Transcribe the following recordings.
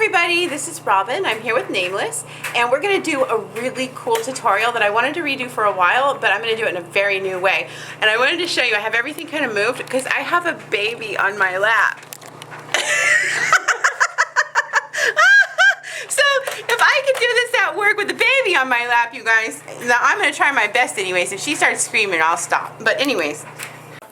everybody, this is Robin. I'm here with Nameless, and we're going to do a really cool tutorial that I wanted to redo for a while, but I'm going to do it in a very new way. And I wanted to show you, I have everything kind of moved because I have a baby on my lap. So if I could do this at work with the baby on my lap, you guys, now I'm going to try my best anyways. If she starts screaming, I'll stop. But anyways,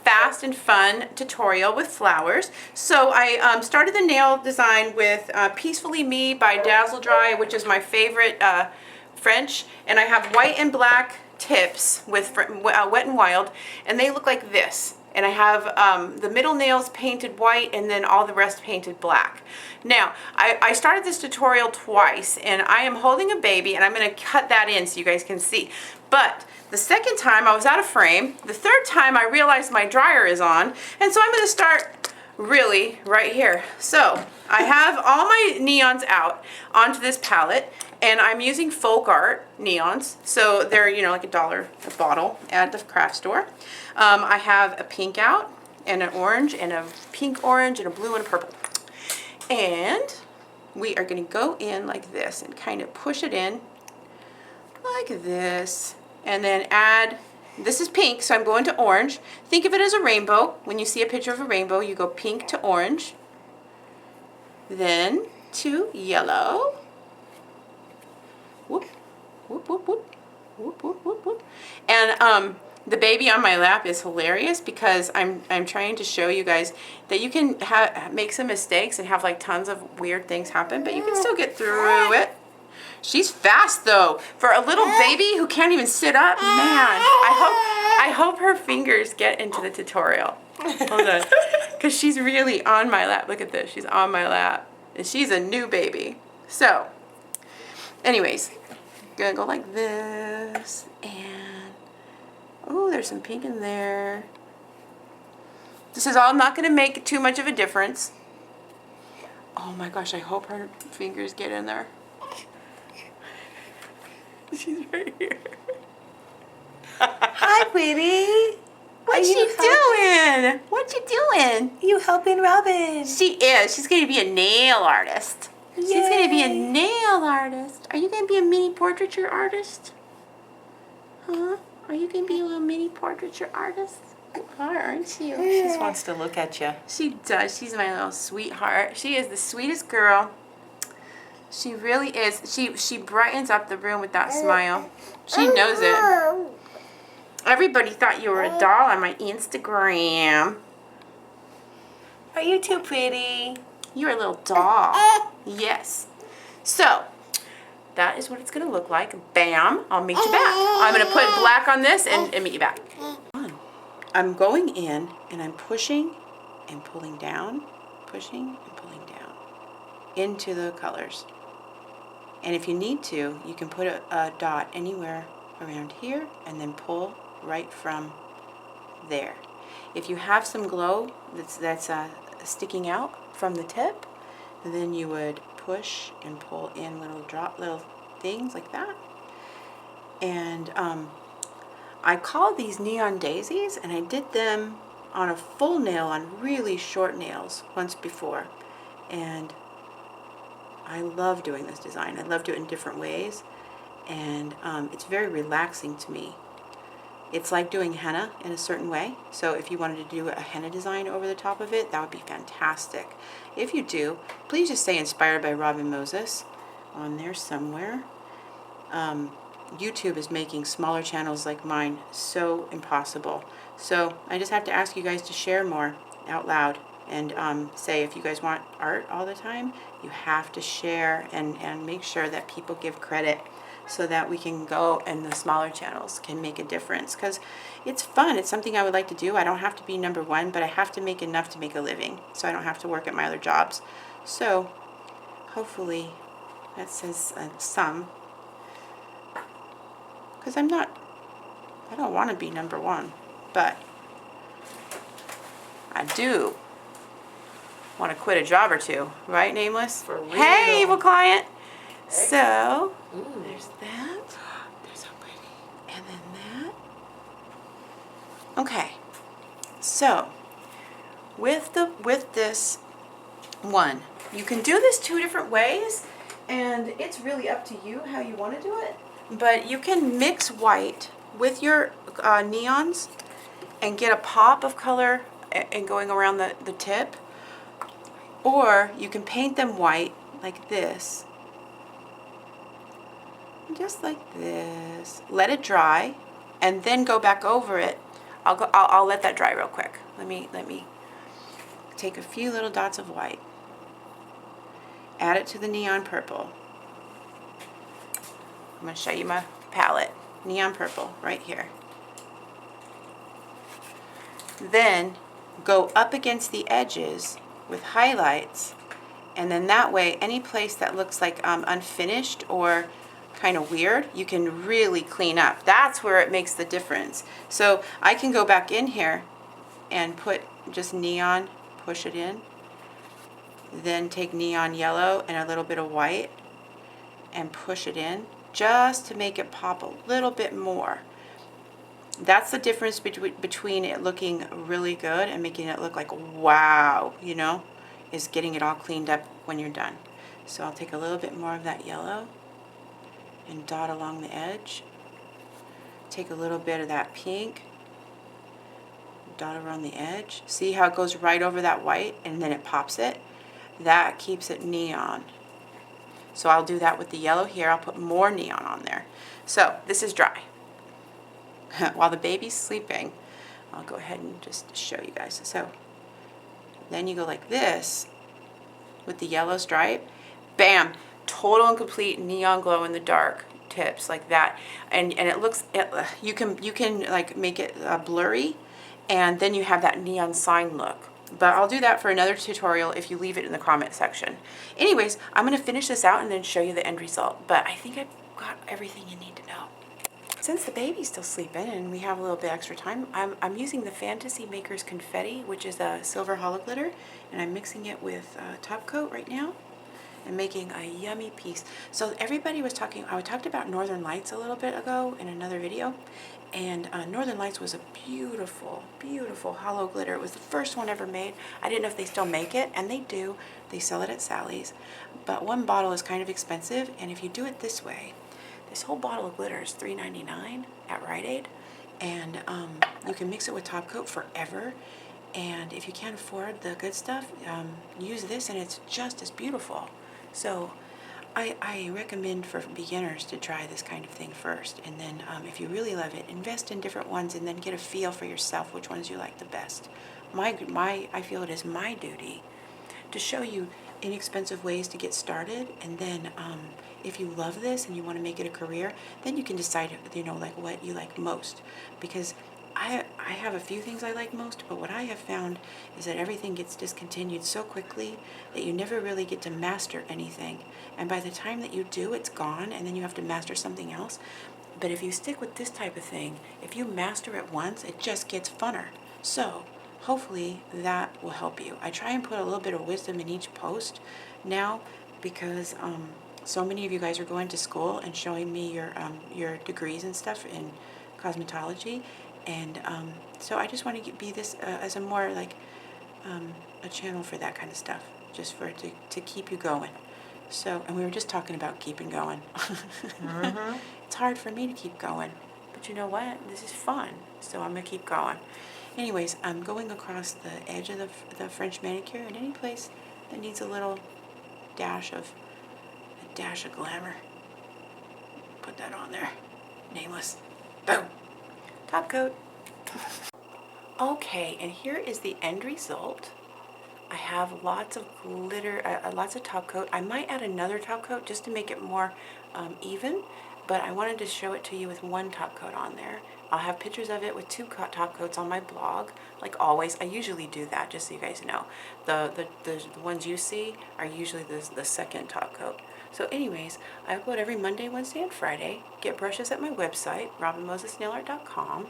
fast and fun tutorial with flowers. So I started the nail design with Peacefully Me by Dazzle Dry, which is my favorite French, and I have white and black tips with Wet n Wild, and they look like this. And I have the middle nails painted white and then all the rest painted black. Now, I started this tutorial twice, and I am holding a baby, and I'm going to cut that in so you guys can see. But the second time I was out of frame. The third time I realized my dryer is on, and so I'm going to start really right here. So I have all my neons out onto this palette, and I'm using Folk Art neons. So they're, you know, like $1 a bottle at the craft store. I have a pink out, and an orange, and a pink orange, and a blue, and a purple. And we are going to go in like this and kind of push it in like this. And then add, this is pink, so I'm going to orange. Think of it as a rainbow. When you see a picture of a rainbow, you go pink to orange, then to yellow. Whoop, whoop, whoop, whoop, whoop, whoop, whoop, whoop. And the baby on my lap is hilarious because I'm trying to show you guys that you can make some mistakes and have like tons of weird things happen, but you can still get through it. She's fast though. For a little baby who can't even sit up, man. I hope her fingers get into the tutorial. Hold on. Because she's really on my lap. Look at this. She's on my lap. And she's a new baby. So, anyways, gonna go like this. And, oh, there's some pink in there. This is all not gonna make too much of a difference. Oh my gosh, I hope her fingers get in there. She's right here. Hi, Pretty. What's she doing? What you doing? You helping Robin? She is. She's going to be a nail artist. Yay. She's going to be a nail artist. Are you going to be a mini portraiture artist? Huh? Are you going to be a little mini portraiture artist? You are, aren't you? She just wants to look at you. She does. She's my little sweetheart. She is the sweetest girl. She really is. She brightens up the room with that smile. She knows it. Everybody thought you were a doll on my Instagram. Are you too pretty? You're a little doll. Yes. So, that is what it's going to look like. Bam. I'll meet you back. I'm going to put black on this and meet you back. I'm going in and I'm pushing and pulling down. Pushing and pulling down into the colors. And if you need to, you can put a dot anywhere around here and then pull right from there. If you have some glow that's sticking out from the tip, then you would push and pull in little things like that. And I call these neon daisies, and I did them on a full nail on really short nails once before. And I love doing this design. I love doing it in different ways, and it's very relaxing to me. It's like doing henna in a certain way. So if you wanted to do a henna design over the top of it, that would be fantastic. If you do, please just say Inspired by Robin Moses on there somewhere. YouTube is making smaller channels like mine so impossible. So I just have to ask you guys to share more out loud. And say if you guys want art all the time, you have to share and make sure that people give credit so that we can go and the smaller channels can make a difference. Because it's fun. It's something I would like to do. I don't have to be #1, but I have to make enough to make a living. So I don't have to work at my other jobs. So hopefully that says some. Because I don't want to be #1, but I do want to quit a job or two, right, Nameless? For real. Hey, evil client. So, there's that. They're so pretty. And then that. Okay. So, with this one, You can do this 2 different ways, and it's really up to you how you want to do it. But you can mix white with your neons and get a pop of color and going around the tip. Or you can paint them white like this. Just like this. Let it dry and then go back over it. I'll let that dry real quick. Let me take a few little dots of white. Add it to the neon purple. I'm going to show you my palette. Neon purple right here. Then go up against the edges with highlights, and then that way any place that looks like unfinished or kind of weird, you can really clean up. That's where it makes the difference. So I can go back in here and put just neon, push it in, then take neon yellow and a little bit of white and push it in just to make it pop a little bit more. That's the difference between it looking really good and making it look like wow, you know, is getting it all cleaned up when you're done. So I'll take a little bit more of that yellow and dot along the edge. Take a little bit of that pink, dot around the edge. See how it goes right over that white and then it pops it? That keeps it neon. So I'll do that with the yellow here. I'll put more neon on there. So this is dry. While the baby's sleeping, I'll go ahead and just show you guys. So then you go like this with the yellow stripe. Bam! Total and complete neon glow in the dark tips like that. And it looks, you can like make it blurry, and then you have that neon sign look. But I'll do that for another tutorial if you leave it in the comment section. Anyways, I'm going to finish this out and then show you the end result. But I think I've got everything you need to know. Since the baby's still sleeping and we have a little bit extra time, I'm using the Fantasy Makers Confetti, which is a silver hollow glitter, and I'm mixing it with top coat right now and making a yummy piece. So everybody was talking, I talked about Northern Lights a little bit ago in another video, and Northern Lights was a beautiful, beautiful hollow glitter. It was the first one ever made. I didn't know if they still make it, and they do. They sell it at Sally's, but one bottle is kind of expensive, and if you do it this way, this whole bottle of glitter is $3.99 at Rite Aid, and you can mix it with top coat forever. And if you can't afford the good stuff, use this, and it's just as beautiful. So I recommend for beginners to try this kind of thing first, and then if you really love it, invest in different ones, and then get a feel for yourself which ones you like the best. I feel it is my duty to show you inexpensive ways to get started, and then if you love this and you want to make it a career, then you can decide, you know, like what you like most. Because I have a few things I like most, but what I have found is that everything gets discontinued so quickly that you never really get to master anything. And by the time that you do, it's gone, and then you have to master something else. But if you stick with this type of thing, if you master it once, it just gets funner. So hopefully that will help you. I try and put a little bit of wisdom in each post now, because so many of you guys are going to school and showing me your degrees and stuff in cosmetology, and so I just want to be this as a more like a channel for that kind of stuff, just for it to keep you going. So, and we were just talking about keeping going. Mm-hmm. It's hard for me to keep going, but you know what? This is fun, so I'm gonna keep going. Anyways, I'm going across the edge of the French manicure, and any place that needs a little dash of glamour, put that on there. Nameless. Boom. Top coat. Okay, and here is the end result. I have lots of glitter, lots of top coat. I might add another top coat just to make it more even, but I wanted to show it to you with one top coat on there. I'll have pictures of it with 2 top coats on my blog, like always. I usually do that, just so you guys know. The ones you see are usually the second top coat. So anyways, I upload every Monday, Wednesday, and Friday. Get brushes at my website, robinmosesnailart.com.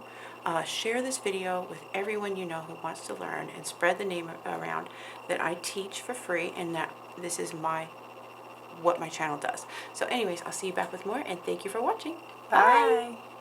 Share this video with everyone you know who wants to learn, and spread the name around that I teach for free, and that this is what my channel does. So anyways, I'll see you back with more, and thank you for watching. Bye. Bye.